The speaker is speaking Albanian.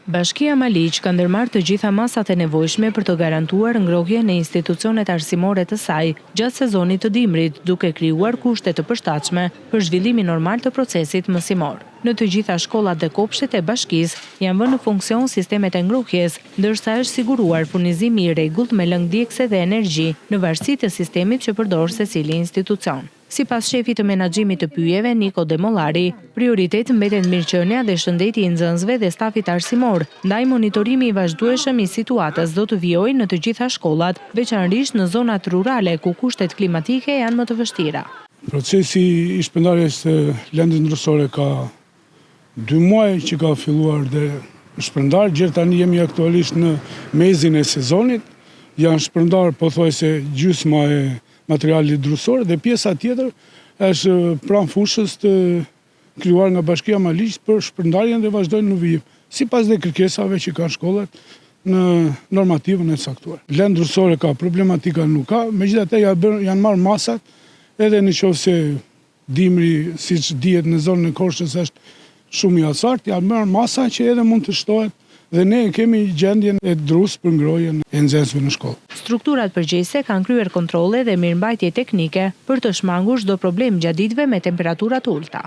Bashkia Maliq ka ndërmarrë të gjitha masat e nevojshme për të garantuar ngrohjen e institucionet arsimore të saj gjatë sezonit të dimrit, duke krijuar kushte të përshtatshme për zhvillimin normal të procesit mësimor. Në të gjitha shkollat dhe kopshtet e bashkisë janë vënë në funksion sistemet e ngrohjes, ndërsa është siguruar furnizimi i rregullt me lëngdjekse dhe energji në varësi të sistemit që përdor secili institucion. Sipas shefit të menaxhimit të pyjeve, Niko Demollari, prioritet mbetet mirëqenia dhe shëndeti i nxënësve dhe stafit arsimor, ndaj monitorimi i vazhdueshëm i situatës do të vijojë në të gjitha shkollat, veçanërisht në zonat rurale ku kushtet klimatike janë më të vështira. Procesi i shpërndarjes së lëndës ndrysore ka 2 muaj që ka filluar dhe shpërndar, gjithë tani jemi aktualisht në mezin e sezonit, janë shpërndar pothuajse gjysma e materialit drusor dhe pjesa tjetër është pranë fushës të krijuar nga Bashkia Maliq për shpërndarjen dhe vazhdojnë në vijim, sipas dhe kërkesave që kanë shkollat në normativën e caktuar. Lëndë drusore ka, problematika nuk ka, megjithatë janë marrë masat edhe nëse dimri, siç dihet në zonën e Korçës është shumë i acartë, janë marrë masa që edhe mund të shtohet dhe ne kemi gjendjen e drus për ngrohjen e nxënësve në shkollë. Strukturat përgjegjëse kanë kryer kontrolle dhe mirëmbajtje teknike për të shmangur çdo problem gjatë ditëve me temperatura të ulta.